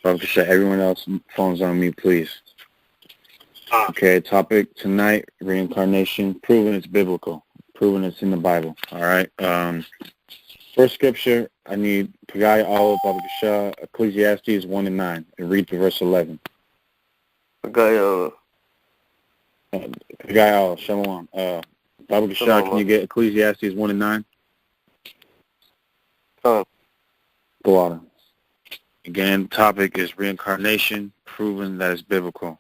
Baba Kasha, everyone else, phones on me, please. Okay, topic tonight, reincarnation, proven it's biblical, proven it's in the Bible. All right. First scripture, I need Pagaya Allah, Baba Kasha, Ecclesiastes 1 and 9, and read to verse 11. Pagaya Allah, Shalom. Baba Kasha, can you get Ecclesiastes 1 and 9? Go on. Again, topic is reincarnation, proven that it's biblical.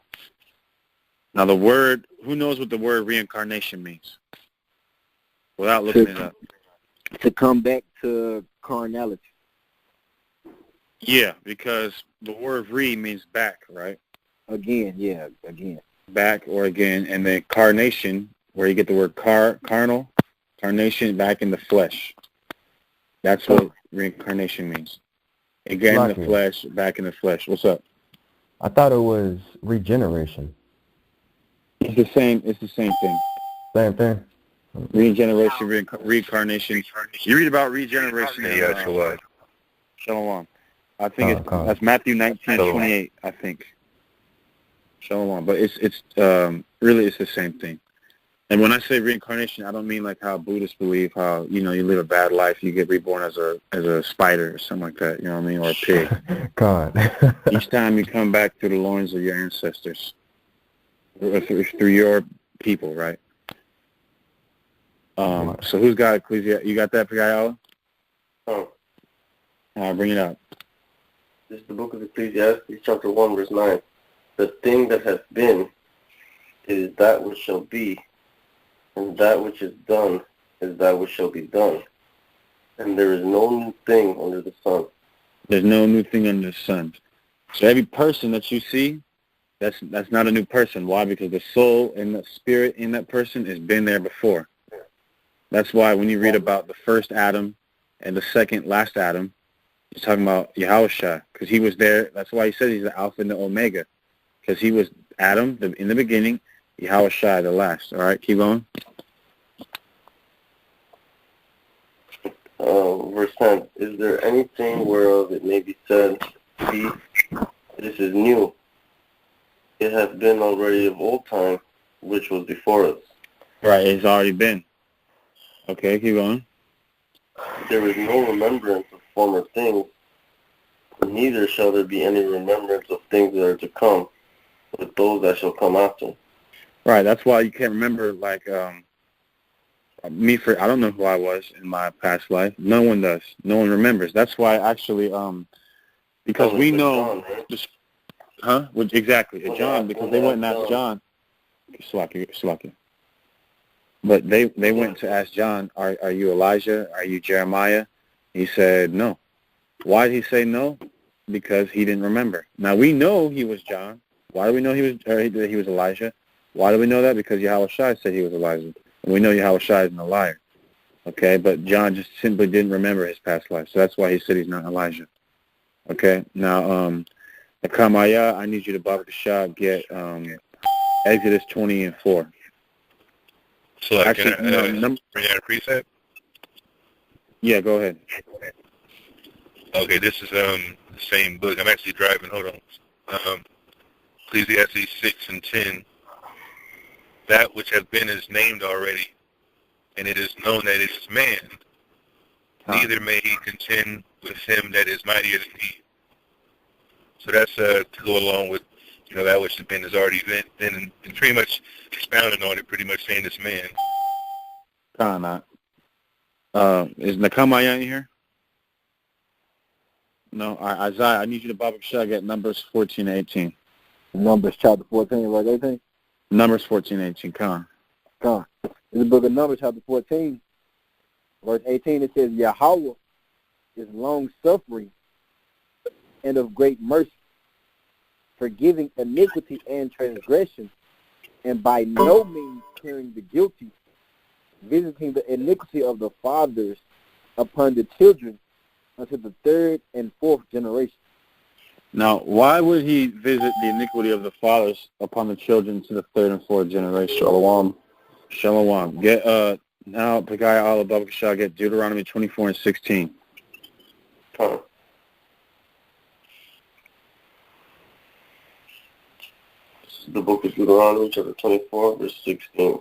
Now the word, who knows what the word reincarnation means? Without looking it up. To come back to carnality. Yeah, because the word re means back, right? Again, yeah, again. Back or again, and then carnation, where you get the word carnal, carnation, back in the flesh. That's what reincarnation means. Again, in the flesh, back in the flesh. What's up? I thought it was regeneration. It's the same thing. Same thing? Regeneration, reincarnation. You read about regeneration in Shalom. I think that's Matthew 19:28, I think. Shalom. But it's really it's the same thing. And when I say reincarnation, I don't mean like how Buddhists believe, how, you live a bad life, you get reborn as a spider or something like that, you know what I mean, or a pig. God. Each time you come back through the loins of your ancestors, through your people, right? So who's got Ecclesiastes? You got that, Pagaya? Oh. Bring it up. This is the book of Ecclesiastes, chapter 1, verse 9. The thing that has been is that which shall be, and that which is done is that which shall be done. And there is no new thing under the sun. There's no new thing under the sun. So every person that you see, that's not a new person. Why? Because the soul and the spirit in that person has been there before. That's why when you read about the first Adam and the second last Adam, he's talking about Yahushua, because he was there. That's why he says he's the Alpha and the Omega, because he was Adam in the beginning, Yahushua the last. All right, keep going. Verse 10, is there anything whereof it may be said, see, this is new. It has been already of old time, which was before us. Right, it's already been. Okay, keep going. There is no remembrance of former things, neither shall there be any remembrance of things that are to come, with those that shall come after. Right, that's why you can't remember, like, I don't know who I was in my past life. No one does. No one remembers. That's why, actually, because we know... John, right? Exactly, John, because they went and asked John. Slacky. But they went to ask John, are you Elijah? Are you Jeremiah? He said no. Why did he say no? Because he didn't remember. Now, we know he was John. Why do we know he was Elijah? Why do we know that? Because Yahushua said he was Elijah. And we know Yahushua isn't a liar. Okay, but John just simply didn't remember his past life. So that's why he said he's not Elijah. Okay, now, Akamaya, I need you to Baba Kasha get Exodus 20 and 4. So actually, can I bring out a precept? Yeah, go ahead. Okay, this is the same book. I'm actually driving. Hold on. Ecclesiastes 6 and 10. That which has been is named already, and it is known that it is man. Neither may he contend with him that is mightier than he. So that's to go along with, that which has been has already been and pretty much expounding on it, pretty much saying this man. Not. Is Nakamaya in here? No. Isaiah, I need you to Baba Kasha get Numbers 14 and 18. Numbers chapter 14, verse 18? Numbers 14 and 18, come on. In the book of Numbers chapter 14, verse 18, it says, Yahweh is long-suffering and of great mercy, forgiving iniquity and transgression, and by no means carrying the guilty, visiting the iniquity of the fathers upon the children unto the third and fourth generation. Now, why would he visit the iniquity of the fathers upon the children to the third and fourth generation? Shalom. Get now Pagaya Allah Baba Kasha, get Deuteronomy 24 and 16. is the book of Deuteronomy, chapter 24, verse 16.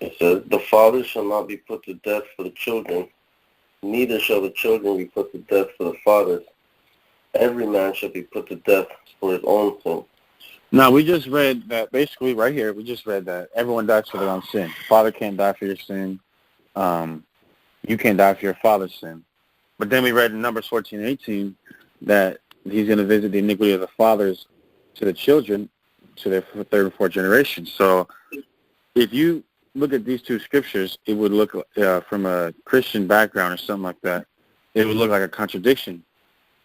It says, "The fathers shall not be put to death for the children, neither shall the children be put to death for the fathers. Every man shall be put to death for his own sin." Now, we just read that, basically, right here, we just read that everyone dies for their own sin. Father can't die for your sin. You can't die for your father's sin. But then we read in Numbers 14 and 18 that he's going to visit the iniquity of the fathers to the children, to their third and fourth generation. So if you look at these two scriptures, it would look, from a Christian background or something like that, it would look like a contradiction.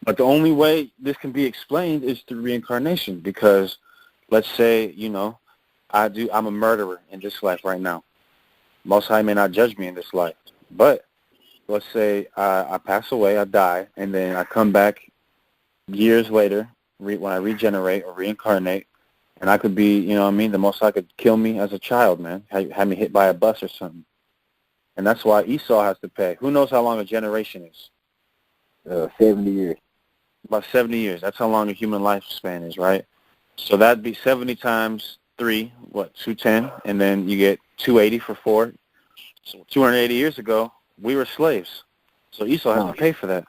But the only way this can be explained is through reincarnation, because let's say, I'm a murderer in this life right now. Most High may not judge me in this life. But let's say I pass away, I die, and then I come back years later when I regenerate or reincarnate, and I could be, the Most High could kill me as a child, man, have me hit by a bus or something. And that's why Esau has to pay. Who knows how long a generation is? 70 years. About 70 years. That's how long a human lifespan is, right? So that'd be 70 times 3, 210, and then you get 280 for 4. So 280 years ago, we were slaves. So Esau has to pay for that.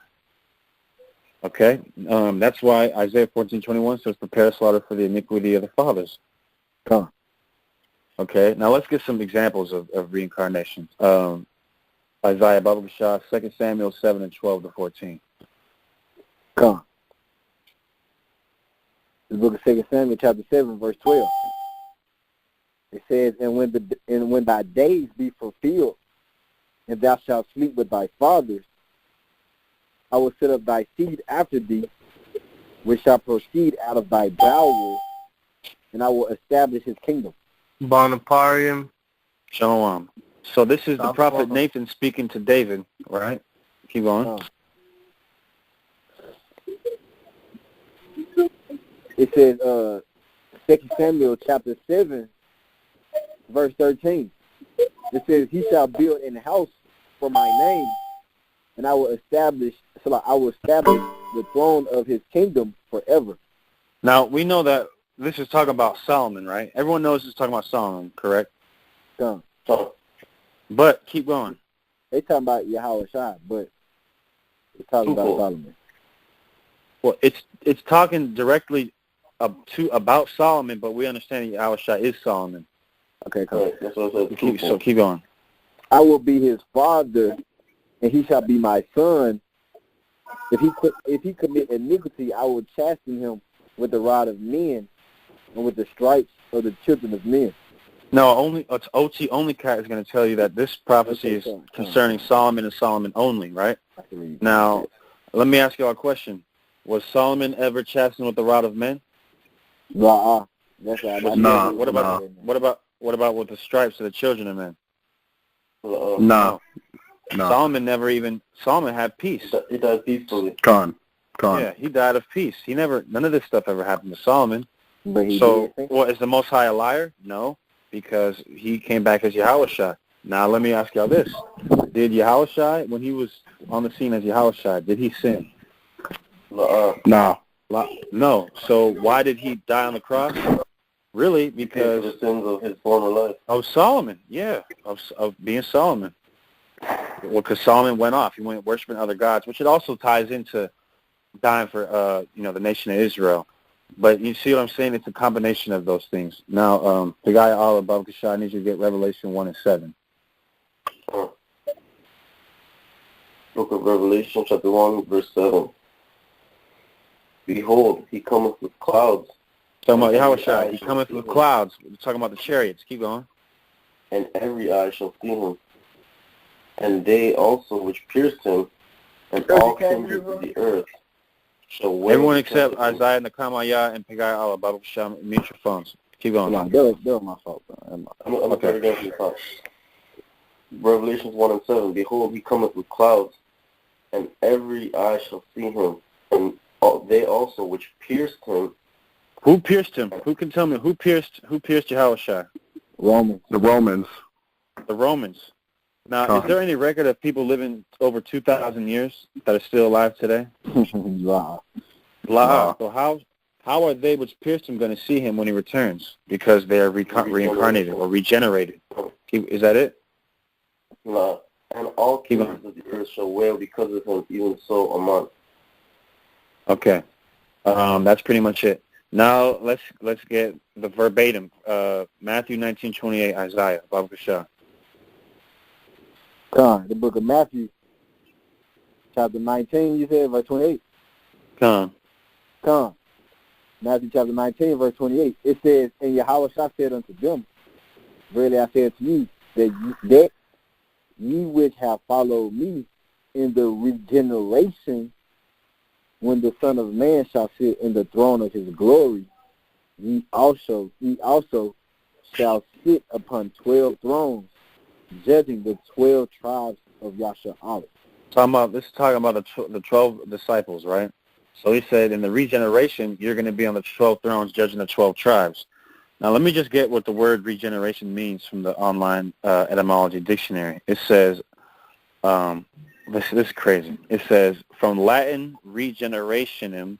Okay? That's why Isaiah 14:21 says, "Prepare a slaughter for the iniquity of the fathers." Okay? Now let's get some examples of reincarnation. Isaiah, Baba Shah, 2 Samuel 7 and 12 to 14. Come. The book of 2 Samuel, chapter 7, verse 12. It says, and when thy days be fulfilled, and thou shalt sleep with thy fathers, I will set up thy seed after thee, which shall proceed out of thy bowels, and I will establish his kingdom. Bonaparium. Shalom. So this is the prophet Nathan speaking to David, right? Keep going. It says, 2 Samuel chapter 7, verse 13. It says, he shall build an house for my name, and I will establish the throne of his kingdom forever. Now, we know that this is talking about Solomon, right? Everyone knows this is talking about Solomon, correct? But keep going. They talking about Yahweh Shai, but it's talking about Solomon. Well, it's talking directly about Solomon, but we understand that Yahweh Shai is Solomon. Okay, cool. That's what I said. So keep going. I will be his father, and he shall be my son. If he commit iniquity, I will chasten him with the rod of men and with the stripes of the children of men. No, OT only cat is going to tell you that this prophecy is concerning Solomon and Solomon only, right? Now, let me ask you all a question. Was Solomon ever chastened with the rod of men? That's right. No. What about with the stripes of the children of men? No. Solomon had peace. He died peacefully. Gone. Yeah, he died of peace. None of this stuff ever happened to Solomon. Is the Most High a liar? No, because he came back as Yahushua. Now let me ask y'all this. Did Yahushua, when he was on the scene as Yahushua, did he sin? No. No. So why did he die on the cross? Really, because the sins of his former life. Of Solomon, yeah, of being Solomon. Well, because Solomon went off. He went worshiping other gods, which it also ties into dying for, the nation of Israel. But you see what I'm saying? It's a combination of those things. Now, the guy all above Kashai, I need you to get Revelation 1 and 7. Book of Revelation, chapter 1, verse 7. Behold, he cometh with clouds. Talking about Yahushua, he cometh with clouds. We're talking about the chariots. Keep going. And every eye shall see him, and they also which pierced him, and all kindreds of the earth shall wait. Everyone except Isaiah, Nakamaya, and Pegai Allah, Baruch Hashem, mute your phones. Keep going. That was my fault. I'm going to start again from the top. Revelations 1 and 7. Behold, he cometh with clouds, and every eye shall see him, and they also which pierced him. Who pierced him? Who can tell me who pierced Yahushua? Romans. The Romans. The Romans. Now, is there any record of people living over 2,000 years that are still alive today? Wow. So how are they which pierced him going to see him when he returns? Because they are reincarnated or regenerated. Is that it? No. And all kings of the earth shall wail because of him, even so a month. Okay. That's pretty much it. Now let's get the verbatim. Matthew 19:28, Isaiah, Baba Kasha. The book of Matthew, chapter 19, you said, verse 28. Matthew chapter 19, verse 28. It says, and Yahweh said unto them, verily I say unto you, that ye which have followed me in the regeneration, when the Son of Man shall sit in the throne of his glory, ye also shall sit upon 12 thrones, judging the 12 tribes of Yashar'Allah. This is talking about the 12 disciples, right? So he said, in the regeneration, you're going to be on the 12 thrones judging the 12 tribes. Now, let me just get what the word regeneration means from the online etymology dictionary. It says, this is crazy. It says, from Latin, regenerationem,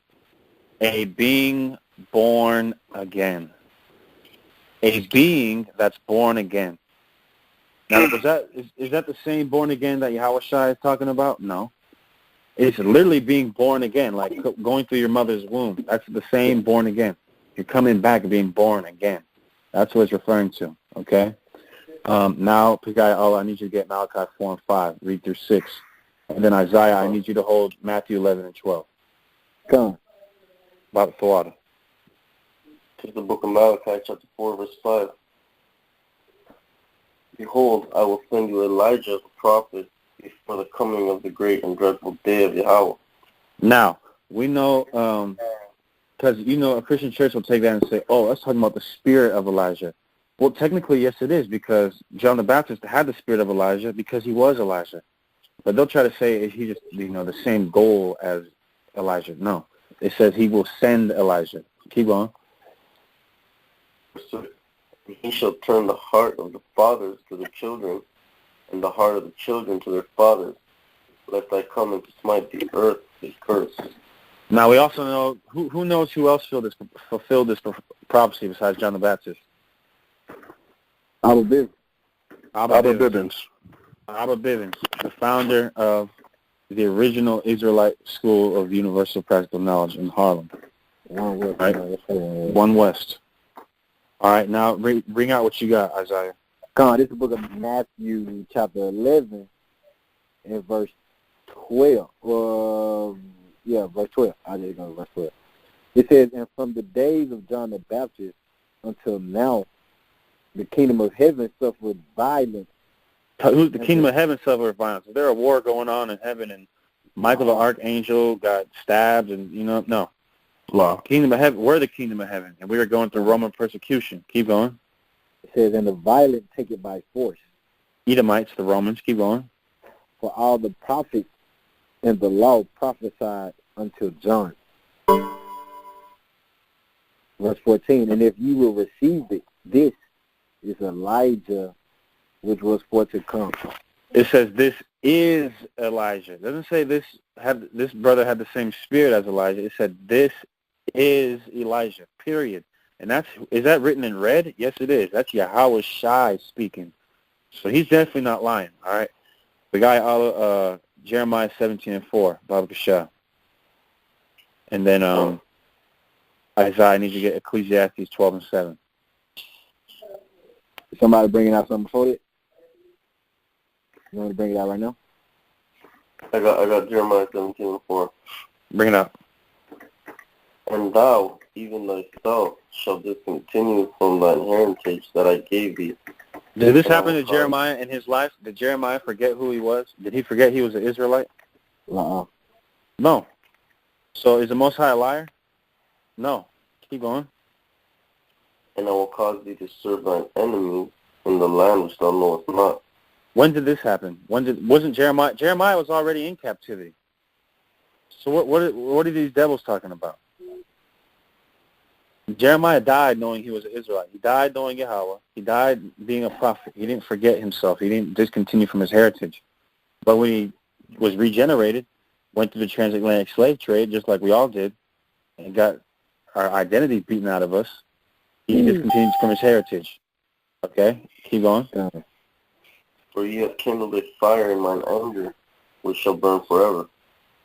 a being born again. A being that's born again. Now, is that the same born again that Yahweh Shai is talking about? No. It's literally being born again, like going through your mother's womb. That's the same born again. You're coming back being born again. That's what it's referring to, okay? Now, Pagaya Allah, I need you to get Malachi 4 and 5, read through 6. And then Isaiah, I need you to hold Matthew 11 and 12. Come. Baba Thawada. To the book of Malachi, chapter 4, verse 5. Behold, I will send you Elijah, the prophet, before the coming of the great and dreadful day of Yahweh. Now, we know, because, a Christian church will take that and say, oh, that's talking about the spirit of Elijah. Well, technically, yes, it is, because John the Baptist had the spirit of Elijah because he was Elijah. But they'll try to say he just, the same goal as Elijah. No. It says he will send Elijah. Keep going. He shall turn the heart of the fathers to the children, and the heart of the children to their fathers, lest I come and smite the earth with curse. Now, we also know, who knows who else fulfilled this prophecy besides John the Baptist? Abba Bivens. Abba Bivens, the founder of the original Israelite School of Universal Practical Knowledge in Harlem. One West. Right? One West. All right, now bring out what you got, Isaiah. This is the book of Matthew, chapter 11, and verse 12. Verse 12. I did go to verse 12. It says, and from the days of John the Baptist until now, the kingdom of heaven suffered violence. Who's the kingdom of heaven suffered violence? Is there a war going on in heaven and Michael the archangel got stabbed and, no. Law. Kingdom of heaven, we're the kingdom of heaven, and we are going through Roman persecution. Keep going. It says, and the violent take it by force. Edomites, the Romans. Keep going. For all the prophets and the law prophesied until John. Verse 14, and if you will receive it, this is Elijah, which was for to come. It says this is Elijah. It doesn't say this brother had the same spirit as Elijah. It said this is Elijah, period. And is that written in red? Yes, it is. That's Yahweh Shai speaking. So he's definitely not lying, all right? The guy, Jeremiah 17 and 4, Baba Kasha. And then Isaiah, I need you to get Ecclesiastes 12 and 7. Is somebody bringing out something before it? You want to bring it out right now? I got Jeremiah 17 and 4. Bring it up. And thou, even thyself, shalt discontinue from thine heritage that I gave thee. Did this happen to Jeremiah in his life? Did Jeremiah forget who he was? Did he forget he was an Israelite? No. So is the Most High a liar? No. Keep going. And I will cause thee to serve thine enemies in the land which thou knowest not. When did this happen? Wasn't Jeremiah? Jeremiah was already in captivity. So what are these devils talking about? Jeremiah died knowing he was an Israelite. He died knowing Yahweh. He died being a prophet. He didn't forget himself. He didn't discontinue from his heritage. But when he was regenerated, went through the transatlantic slave trade, just like we all did, and got our identity beaten out of us, he discontinues from his heritage. Okay? Keep going. For ye have kindled a fire in mine anger, which shall burn forever.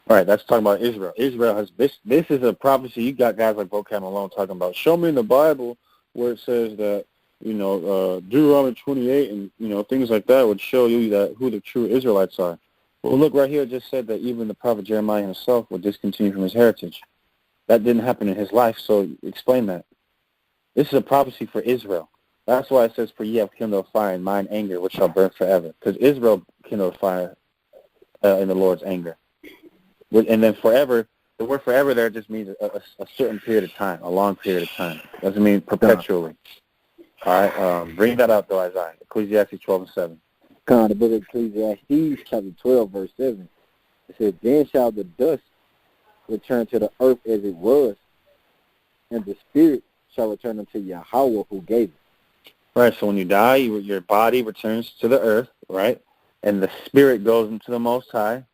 All right, that's talking about Israel. Israel has this is a prophecy. You got guys like Vocab Malone talking about, show me in the Bible where it says that, Deuteronomy 28 and, things like that would show you that who the true Israelites are. Well, look, right here it just said that even the prophet Jeremiah himself would discontinue from his heritage. That didn't happen in his life, so explain that. This is a prophecy for Israel. That's why it says, for ye have kindled a fire in mine anger, which shall burn forever. Because Israel kindled a fire in the Lord's anger. And then forever, the word forever there just means a certain period of time, a long period of time. Doesn't mean perpetually. All right, bring that up, though, Isaiah. Ecclesiastes 12:7. The book of Ecclesiastes, chapter 12, verse 7. It says, then shall the dust return to the earth as it was, and the spirit shall return unto Yahweh who gave it. Right, so when you die, your body returns to the earth, right? And the spirit goes into the Most High,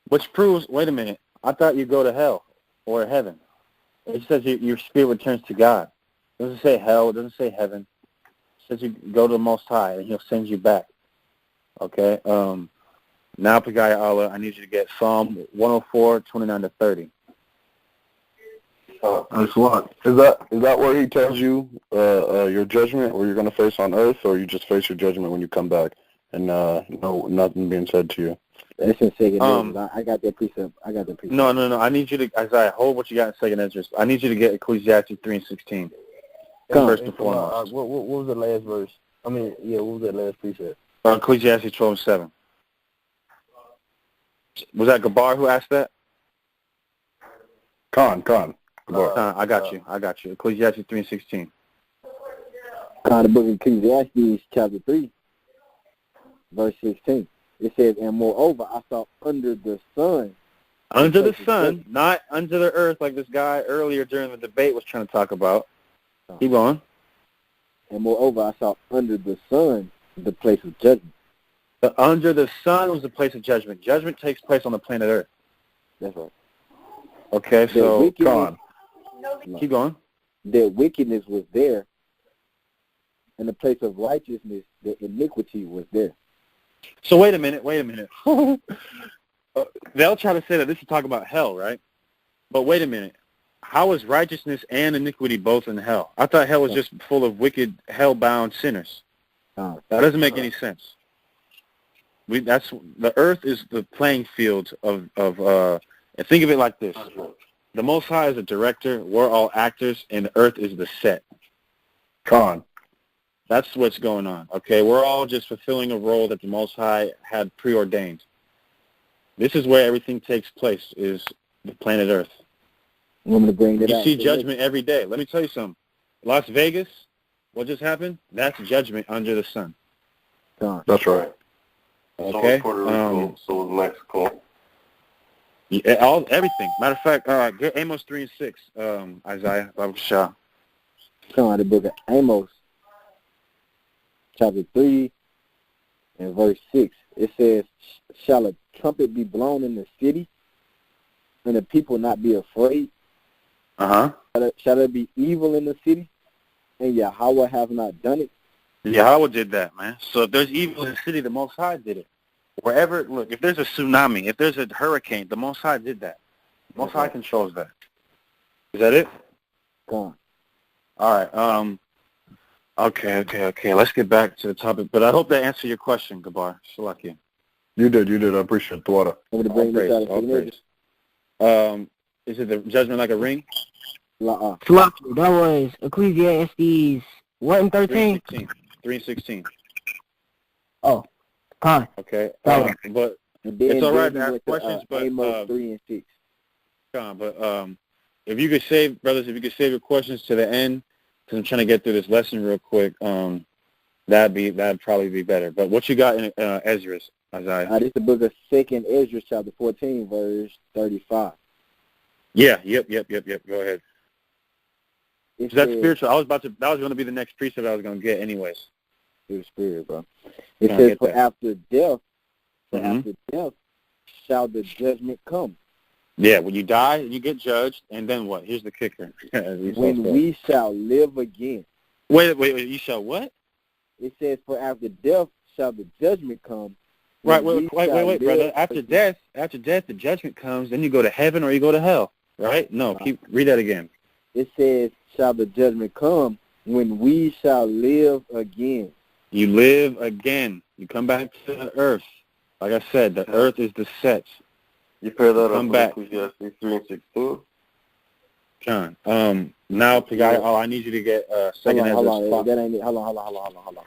which proves, wait a minute, I thought you go to hell or heaven. It says your spirit returns to God. It doesn't say hell. It doesn't say heaven. It says you go to the Most High, and he'll send you back. Okay? Now, Pagaya Allah, I need you to get Psalm 104, 29 to 30. That's what. Is that where he tells you your judgment, or you're going to face on earth, or you just face your judgment when you come back, and nothing being said to you? That's in Second Ezra. I got that precept. No. I need you to, Isaiah, hold what you got in Second Ezra. I need you to get Ecclesiastes 3:16. First and foremost. What was the last verse? What was that last precept? Ecclesiastes 12:7. Was that Gabar who asked that? Khan. I got you. Ecclesiastes 3:16. The book of Ecclesiastes, chapter 3, verse 16. It says, and moreover, I saw under the sun. Under the sun, not under the earth like this guy earlier during the debate was trying to talk about. Keep going. And moreover, I saw under the sun the place of judgment. Under the sun was the place of judgment. Judgment takes place on the planet Earth. That's right. Okay, so keep going. That wickedness was there. In the place of righteousness, the iniquity was there. So wait a minute. They'll try to say that this is talking about hell, right? But wait a minute. How is righteousness and iniquity both in hell? I thought hell was just full of wicked, hell-bound sinners. That doesn't make any sense. The earth is the playing field of and think of it like this. The Most High is a director, we're all actors, and the earth is the set. Khan. That's what's going on, okay? We're all just fulfilling a role that the Most High had preordained. This is where everything takes place, is the planet Earth. I'm gonna bring it you out. See judgment every day. Let me tell you something. Las Vegas, what just happened? That's judgment under the sun. That's right. So Okay? was Puerto Rico, so was Mexico. Yeah, everything. Matter of fact, get Amos 3:6, Isaiah, Babu Shah. The book of Amos, chapter 3 and verse 6. It says, shall a trumpet be blown in the city, and the people not be afraid? Shall there be evil in the city, and Yahweh have not done it? Yahweh did that, man. So if there's evil in the city, the Most High did it. Wherever, look, if there's a tsunami, if there's a hurricane, the Most High did that. The Most High controls that. Is that it? Gone. All right. Okay. Let's get back to the topic. But I hope that answered your question, Gabar. Shalakia. You did. I appreciate the water. I'm going to bring this out of praise. Is it the judgment like a ring? Shalakia. That was Ecclesiastes, what, in 13? 3:16. Oh, fine. Okay. But it's all right to ask questions, but Amos 3 and 6. But if you could save your questions to the end, because I'm trying to get through this lesson real quick, that'd probably be better. But what you got in Ezra's, Isaiah? This is the book of 2nd Ezra, chapter 14, verse 35. Yeah. Yep. Go ahead. That's spiritual. That was going to be the next precept I was going to get, anyways. Through the spirit, bro. It says, for after death shall the judgment come. Yeah, when you die, you get judged, and then what? Here's the kicker. When we shall live again. Wait, you shall what? It says, for after death shall the judgment come. Right, When wait, brother. After death, the judgment comes, then you go to heaven or you go to hell, right? No, read that again. It says, shall the judgment come when we shall live again. You live again. You come back to the earth. Like I said, the earth is the set. You pair that Come up back. with Ecclesiastes 3 and 16. John, now, Pagaya, I need you to get second Ezra. Hold on. That ain't it. Hold on.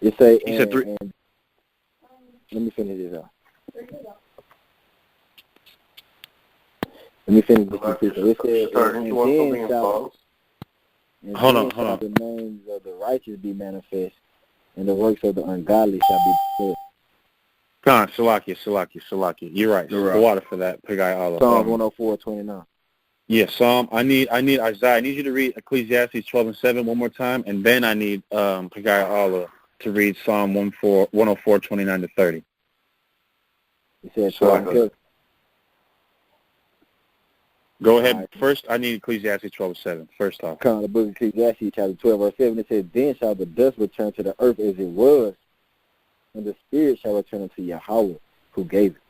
It say, He said 3. And let me finish this out. Let me finish this. It says, and then shall Hold on. the names of the righteous be manifest, and the works of the ungodly shall be declared. John, Salakia. You're right. The water for that, Pagaya Allah. Psalm 104:29. Yeah, Psalm. I need Isaiah. I need you to read Ecclesiastes 12:7 one more time, and then I need Pagaya Allah to read Psalm 104:29-30. It says, Go ahead. Right. First, I need Ecclesiastes 12:7. First off. The book of Ecclesiastes, chapter 12, verse 7, it says, then shall the dust return to the earth as it was, and the spirit shall return unto Yahweh, who gave it.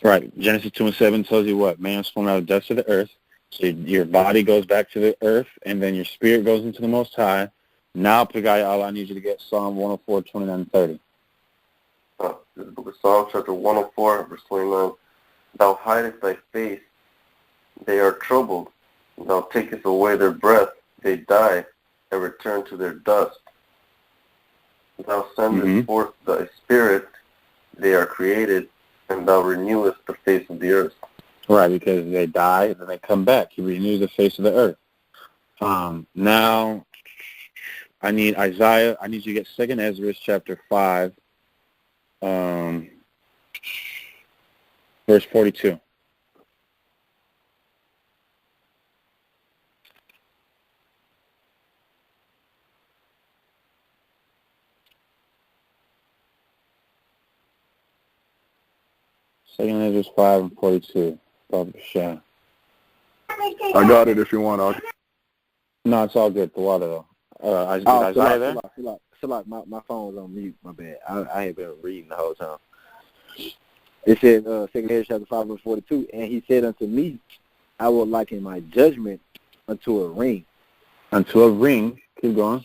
Right. Genesis 2:7 tells you what? Man was formed out of the dust of the earth. So your body goes back to the earth, and then your spirit goes into the Most High. Now, Pagaya Allah, I need you to get Psalm 104:29-30. This is the book of Psalms, chapter 104, verse 29. Thou hidest thy face, they are troubled. Thou takest away their breath, they die, and return to their dust. Thou sendest forth thy spirit, they are created, and thou renewest the face of the earth. Right, because they die, and then they come back. He renews the face of the earth. Now, I need Isaiah. I need you to get 2 Ezra, chapter 5, verse 42. Second Ezra 5 and 42. I got it if you want. No, it's all good. The water, though. Isaiah there? My phone was on mute. My bad. I had been reading the whole time. It says, 2 Ezra chapter 5 verse 42, and he said unto me, I will liken my judgment unto a ring. Unto a ring. Keep going.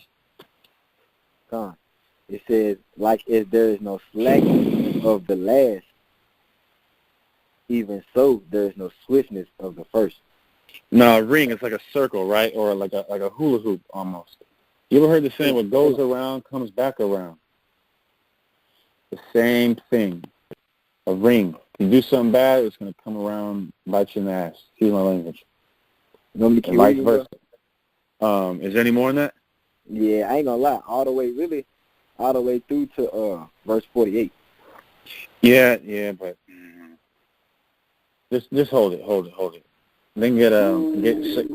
It says, like as there is no slackness of the last, even so there is no swiftness of the first. No, a ring is like a circle, right? Or like a hula hoop almost. You ever heard the saying, what goes around comes back around? The same thing. A ring. You do something bad, it's going to come around, bite you in the ass. Excuse my language. And vice versa. Is there any more in that? Yeah, I ain't going to lie. All the way through to verse 48. Yeah, but just hold it. Then get sick.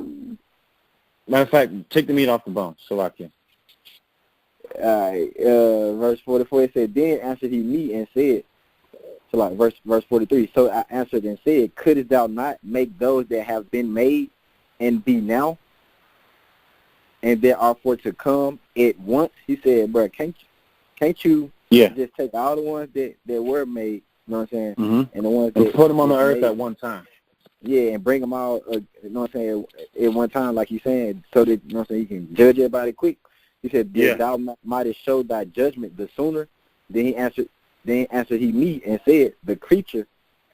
Matter of fact, take the meat off the bone, Salakia. Verse 44, it said, then answered he me and said, so like verse 43, so I answered and said, couldst thou not make those that have been made and be now, and that are for to come at once? He said, bro, can't you just take all the ones that were made, you know what I'm saying, and the ones that put them on the earth at one time. Yeah, and bring them out, you know what I'm saying, at one time, like he's saying, so that, you know what I'm saying, you can judge everybody quick. He said, thou mightest show thy judgment the sooner. Then he answered he me and said, the creature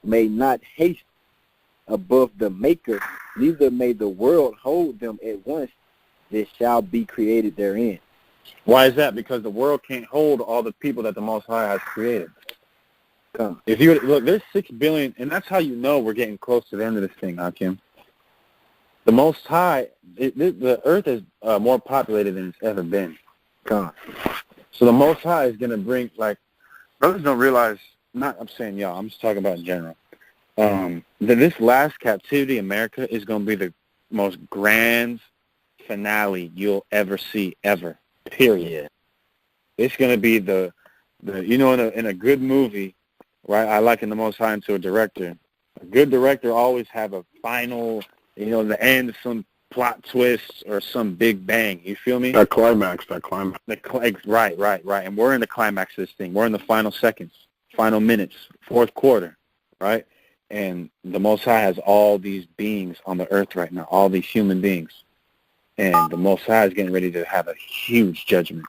may not haste above the maker, neither may the world hold them at once that shall be created therein. Why is that? Because the world can't hold all the people that the Most High has created. If you look, there's 6 billion, and that's how you know we're getting close to the end of this thing, Hakim. The Most High, the earth is more populated than it's ever been. So the Most High is going to bring, like, brothers don't realize, I'm saying y'all, I'm just talking about in general, that this last captivity, America, is going to be the most grand finale you'll ever see, ever, period. Yeah. It's going to be the in a good movie, right? I liken the Most High into a director. A good director always have a final, in the end, some plot twist or some big bang. You feel me? That climax. Right. And we're in the climax of this thing. We're in the final seconds, final minutes, fourth quarter, right? And the Most High has all these beings on the earth right now, all these human beings. And the Most High is getting ready to have a huge judgment,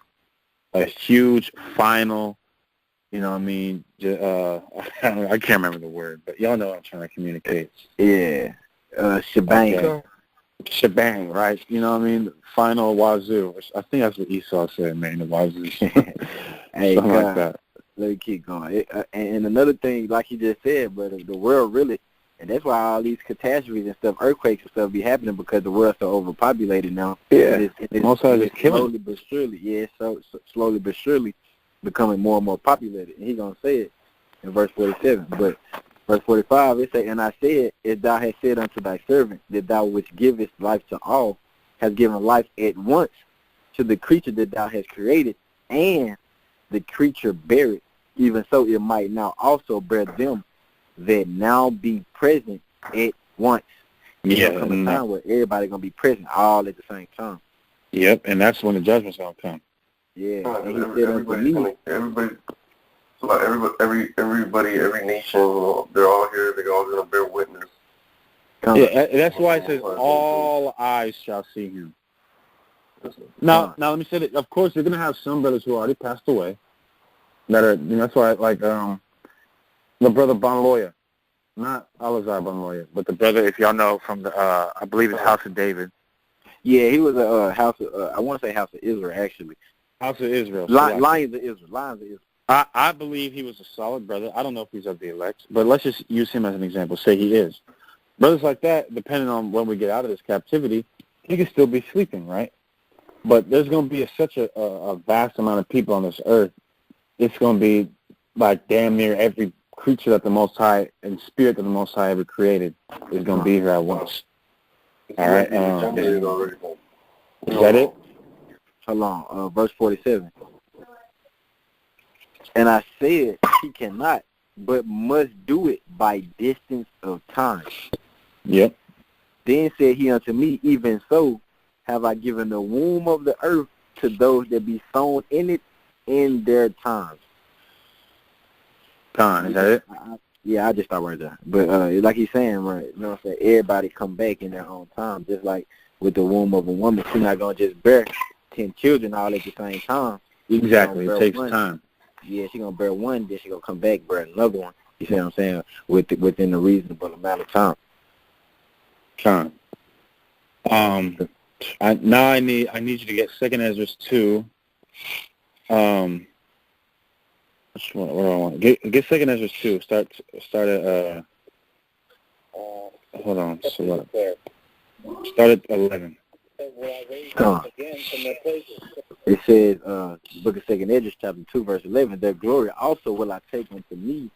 a huge final, I can't remember the word, but y'all know what I'm trying to communicate. Yeah. Shebang. Okay. Shebang, right? Final wazoo. I think that's what Esau said, man, the wazoo. Hey, Something like that. Let me keep going. And another thing, like you just said, brother, the world really, and that's why all these catastrophes and stuff, earthquakes and stuff be happening, because the world's so overpopulated now. Yeah. Most of it is killing. Slowly but surely, so slowly but surely becoming more and more populated. And he's going to say it in verse 47. But verse 45, it say, and I said, as thou hast said unto thy servant, that thou which givest life to all, hast given life at once to the creature that thou hast created, and the creature bear it, even so it might now also bear them that now be present at once. Yeah. There's come a time where everybody going to be present all at the same time. Yep, and that's when the judgment's going to come. Yeah. And he said everybody, every nation, they're all here. They're all going to bear witness. Yeah, that's why it says all eyes shall see him. Now let me say that, of course, you're going to have some brothers who already passed away that are, that's why, like, the brother Bonloya, not Alazar Bonloya, but the brother, if y'all know, from the, I believe it's House of David. Yeah, he was a House of, I want to say House of Israel, actually. House of Israel. Lions of Israel. I believe he was a solid brother. I don't know if he's of the elect, but let's just use him as an example. Say he is. Brothers like that, depending on when we get out of this captivity, he could still be sleeping, right? But there's going to be such a vast amount of people on this earth. It's going to be like damn near every creature that the Most High and spirit that the Most High ever created is going to be here at once. All right. Is that it? Hold on. Verse 47. And I said he cannot, but must do it by distance of time. Yep. Then said he unto me, even so have I given the womb of the earth to those that be sown in it in their times. Time, is that it? I just thought right there. But like he's saying, right, what I'm saying, everybody come back in their own time, just like with the womb of a woman. She's not going to just bear 10 children all at the same time. Exactly, it takes time. Yeah, she's going to bear one, then she's going to come back, bear another one. You see what I'm saying? Within a reasonable amount of time. I need you to get 2 Ezra 2. What do I want? Get 2 Ezra 2. Start at hold on. So what? Start at 11. It says, book of 2 Ezra, chapter 2, verse 11, their glory also will I take unto me,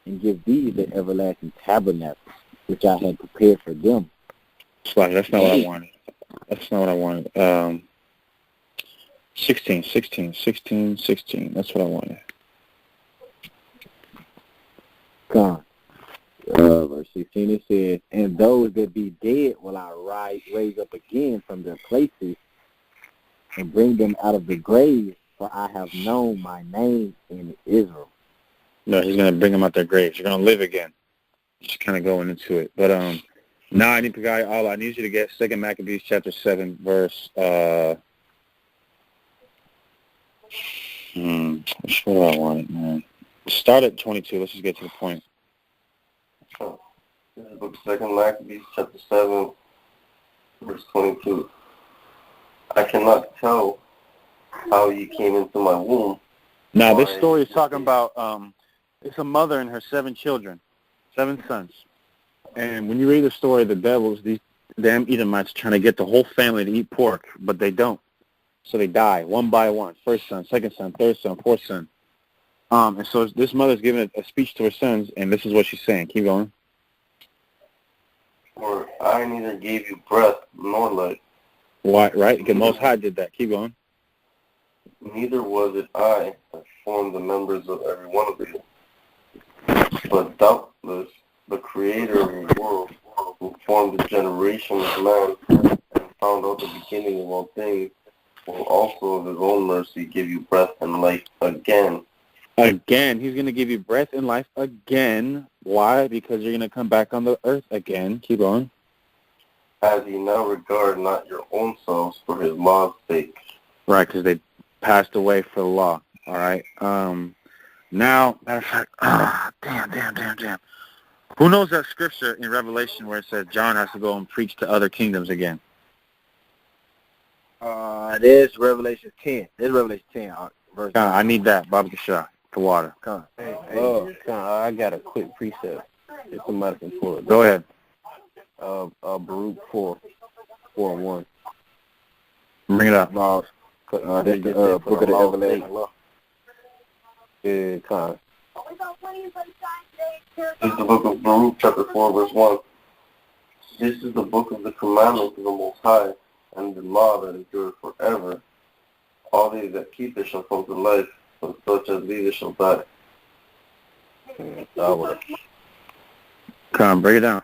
and give thee the everlasting tabernacle, which I had prepared for them. That's not what I wanted. That's not what I wanted. 16. That's what I wanted. Verse 16, it says, and those that be dead will I raise up again from their places, and bring them out of the grave, for I have known my name in Israel. No, he's going to bring them out their graves. You're going to live again. Just kind of going into it. But now I need you to get 2 Maccabees chapter 7, verse, what do I want, man? Start at 22. Let's just get to the point. This is book 2 Maccabees chapter 7, verse 22. I cannot tell how you came into my womb. Now, this story is talking about, it's a mother and her 7 children, 7 sons. And when you read the story, the devils, these damn Edomites, trying to get the whole family to eat pork, but they don't. So they die one by one. First son, second son, third son, fourth son. And so this mother's giving a speech to her sons, and this is what she's saying. Keep going. For I neither gave you breath nor life. Why? Right? Because Most High did that. Keep going. Neither was it I that formed the members of every one of you. But doubtless the creator of the world, who formed the generation of man and found out the beginning of all things, will also of his own mercy give you breath and life again. Again, he's going to give you breath and life again. Why? Because you're going to come back on the earth again. Keep on. As ye now regard not your own selves for his law's sake. Right, because they passed away for the law. All right. Now, matter of fact, damn. Who knows that scripture in Revelation where it says John has to go and preach to other kingdoms again? There's Revelation 10. There's Revelation 10, verse. I need that, Baba Kashah, for water. I got a quick precept. If somebody can pull it. Go ahead. Baruch 4:1. Bring it up. That's the book of the everlasting law. Yeah, kind of. This is the book of Baruch, chapter 4, verse 1. This is the book of the commandments of the Most High, and the law that endureth forever. All these that keep it shall come to life, but such as leave shall die. Come on, break it down.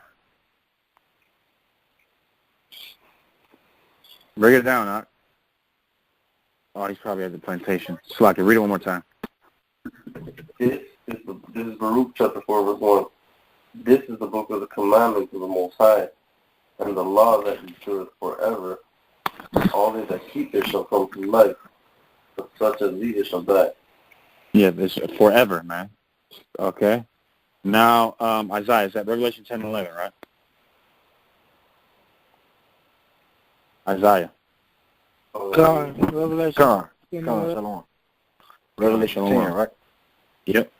Break it down, Doc. Oh, he's probably at the plantation. Slack it. Read it one more time. This is Baruch chapter 4, verse 1. This is the book of the commandments of the Most High, and the law that endureth forever. All they that keep it shall come to life, but such as leave shall die. Yeah, it's forever, man. Okay. Now, Isaiah, is that Revelation 10 and 11, right? Isaiah. Revelation. Shalom. Revelation 10, right? Yep.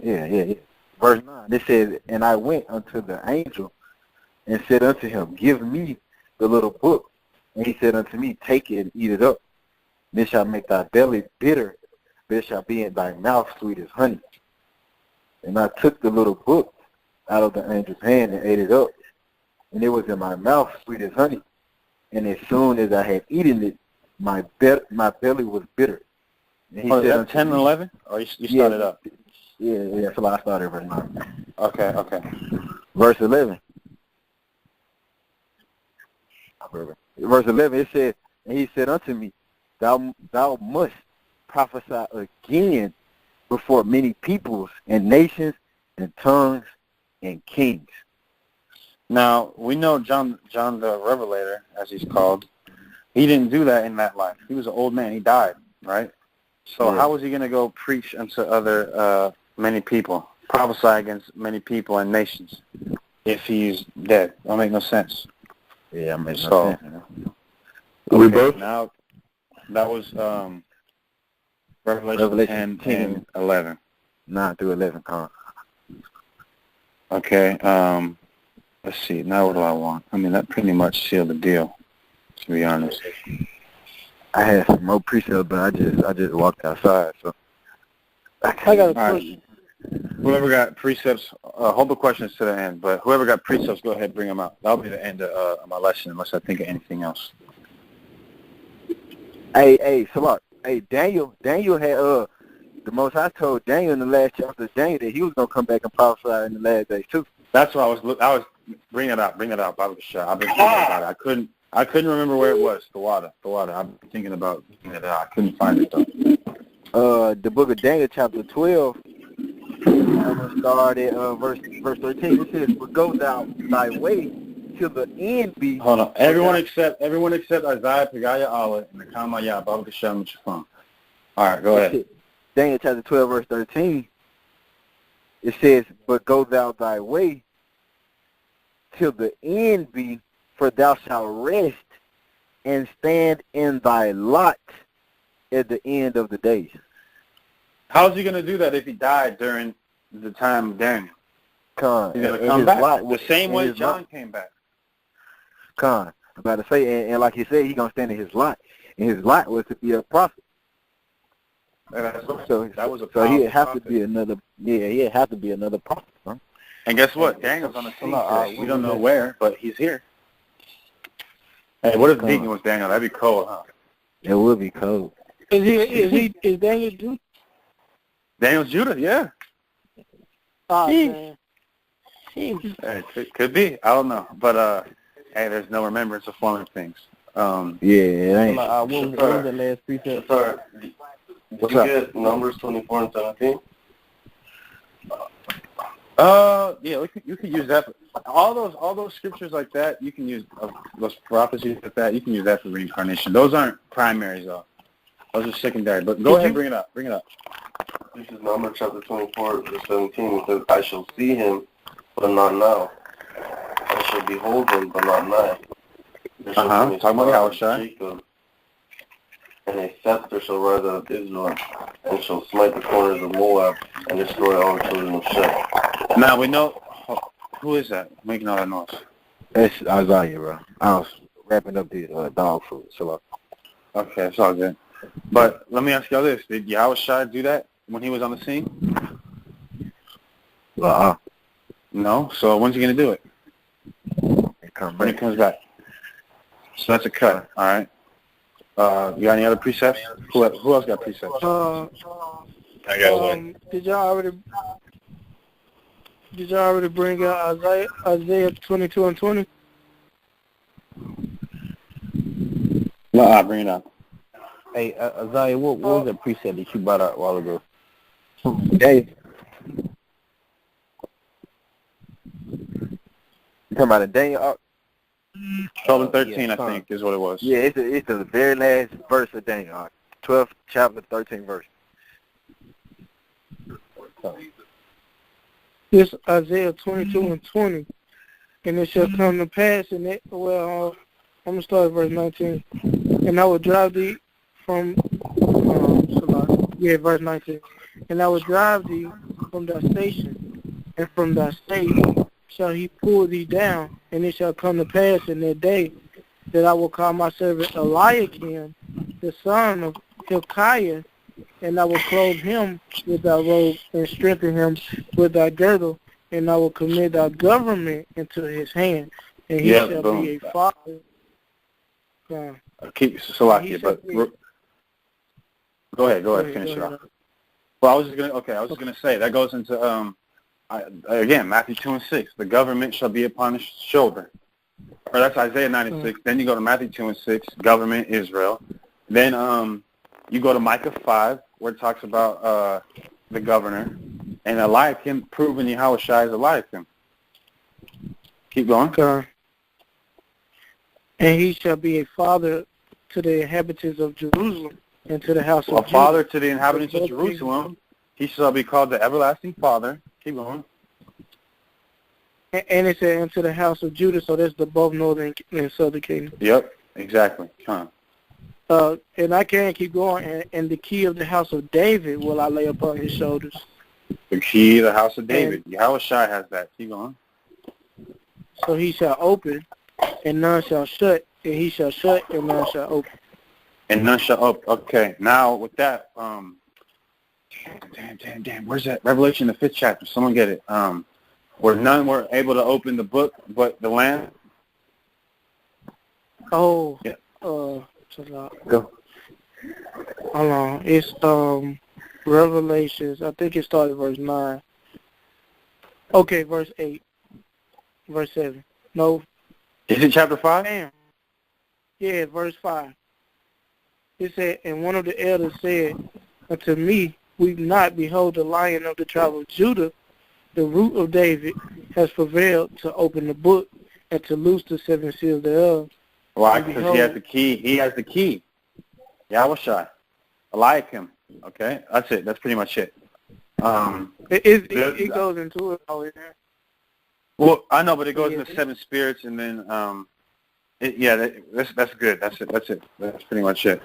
Yeah. Verse 9, it says, and I went unto the angel and said unto him, give me the little book. And he said unto me, take it and eat it up. This shall make thy belly bitter, but it shall be in thy mouth sweet as honey. And I took the little book out of the angel's hand and ate it up. And it was in my mouth sweet as honey. And as soon as I had eaten it, my belly was bitter. And he said, is that 10 and me, 11? Or you started up? Yeah, so I started verse 9. Okay. Verse 11. Verse 11, it said, and he said unto me, thou must prophesy again before many peoples and nations and tongues and kings. Now, we know John the Revelator, as he's called, he didn't do that in that life. He was an old man. He died, right? So how was he going to go preach unto other many people, prophesy against many people and nations if he's dead? That make no sense. Yeah, that makes no sense. We both? Now, that was Revelation 10 and 11. 9 through 11, Okay, let's see. Now what do I want? I mean, that pretty much sealed the deal, to be honest. I had some more precepts, but I just walked outside, so. I got a question. Whoever got precepts, hold the questions to the end, but whoever got precepts, go ahead, bring them out. That'll be the end of my lesson, unless I think of anything else. Hey, Salat. Hey, Daniel had, the Most High told Daniel in the last chapter of Daniel that he was going to come back and prophesy in the last days, too. That's what I was bring it out, Baba Kashah. I've been thinking about it. I couldn't remember where it was, the water. I've been thinking about it. I couldn't find it, though. The book of Daniel, chapter 12, I'm going to start at verse 13. It says, but go thou thy way till the end be. Hold on. Everyone except Isaiah, Pagaya, Allah, and the Kamaya, Baba Kashah, and Shafan. All right, go ahead. Daniel chapter 12, verse 13. It says, but go thou thy way till the end be, for thou shalt rest and stand in thy lot at the end of the days. How's he going to do that if he died during the time of Daniel? He's going to come back the same way John came back. I'm about to say, and like he said, he's going to stand in his lot. And his lot was to be a prophet. So he'd have to be another. Yeah, he'd have to be another prophet. Huh? And guess what? Daniel's on the scene. We don't know where, but he's here. Hey, what if Deacon was Daniel? That'd be cold, huh? It would be cold. Is Daniel Judah? Daniel's Judah, yeah. Oh, man. Hey, could be. I don't know. But, hey, there's no remembrance of former things. Yeah, it ain't. What was the last precept? Sorry. Did What's you up? get Numbers 24 and 17? Yeah, you can use that. All those scriptures like that, you can use those prophecies like that. You can use that for reincarnation. Those aren't primaries though; those are secondary. But go ahead, bring it up. This is Numbers chapter 24, verse 17. It says, "I shall see him, but not now. I shall behold him, but not nigh. There shall be a Talking about star of Jacob, and a scepter shall rise out of Israel, and shall smite the corners of Moab, and destroy all the children of Shem." Now we know who is that making all that noise. That's Isaiah, bro. I was wrapping up the dog food. So, Okay, it's all good. But let me ask y'all this: did Yahushua do that when he was on the scene? No. So when's he gonna do it? When he comes back. So that's a cut. All right. You got any other precepts? Who else got precepts? I got one. Did y'all already bring out Isaiah 22 and 20? No, I'll bring it up. Hey, Isaiah, what was that precept that you brought out a while ago? Hey. You talking about the Daniel? 12 and 13, I think, is what it was. Yeah, it's the very last verse of Daniel. 12th chapter, 13th verse. This Isaiah 22 and 20. And it shall come to pass, I'm going to start at verse 19. And I will drive thee from, verse 19. And I will drive thee from thy station, and from thy state shall he pull thee down. And it shall come to pass in that day that I will call my servant Eliakim, the son of Hilkiah, and I will clothe him with thy robe and strengthen him with thy girdle, and I will commit thy government into his hand, and he shall be a father. Keep Salakia, but go ahead, finish it off. Well, I was just gonna say that goes into again Matthew 2 and 6. The government shall be upon his shoulder. Or that's Isaiah 96. Then you go to Matthew 2 and 6, government Israel. Then you go to Micah 5, where it talks about the governor, and Eliakim proving Yahushua is Eliakim. Keep going. And he shall be a father to the inhabitants of Jerusalem and to the house of Judah. A father to the inhabitants of Jerusalem. He shall be called the everlasting Father. Keep going. And it said into the house of Judah, so that's the both northern and southern kingdom. Yep, exactly. And I can't keep going. And the key of the house of David will I lay upon his shoulders. The key of the house of David. Yahushua has that. Keep going. So he shall open, and none shall shut, and he shall shut, and none shall open. And none shall open. Okay, now with that, damn. Where's that? Revelation, the 5th chapter. Someone get it. Where none were able to open the book but the Lamb. Oh. Yeah. Go. Hold on. It's Revelations. I think it started verse 9. Okay, verse 8. Verse 7. No. Is it chapter 5? Damn. Yeah, verse 5. It said, and one of the elders said unto me, weep not, behold, the Lion of the tribe of Judah, the root of David, has prevailed to open the book and to loose the 7 seals thereof. Why? Because he has the key. He has the key. Yahushua. Eliakim. Okay? That's it. That's pretty much it. It goes into it over there. Well, I know, but it goes into 7 spirits, and then, that's good. That's it. That's pretty much it.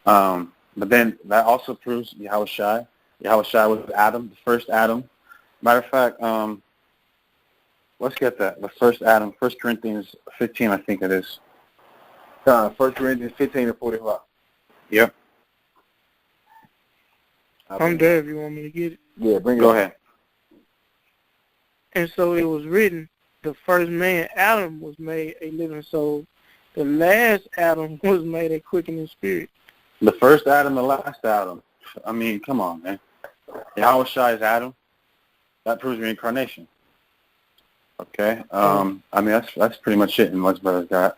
But then that also proves Yahushua. Yahushua was Adam, the first Adam. Matter of fact, let's get that. The first Adam, 1 Corinthians 15, I think it is. 1 Corinthians 15 and 45. Yep. I'm there if you want me to get it. Yeah, bring it. Go ahead. And so it was written, the first man, Adam, was made a living soul. The last Adam was made a quickening spirit. The first Adam, the last Adam. I mean, come on, man. Yahushua is Adam. That proves reincarnation. Okay. I mean, that's pretty much it. Unless brothers got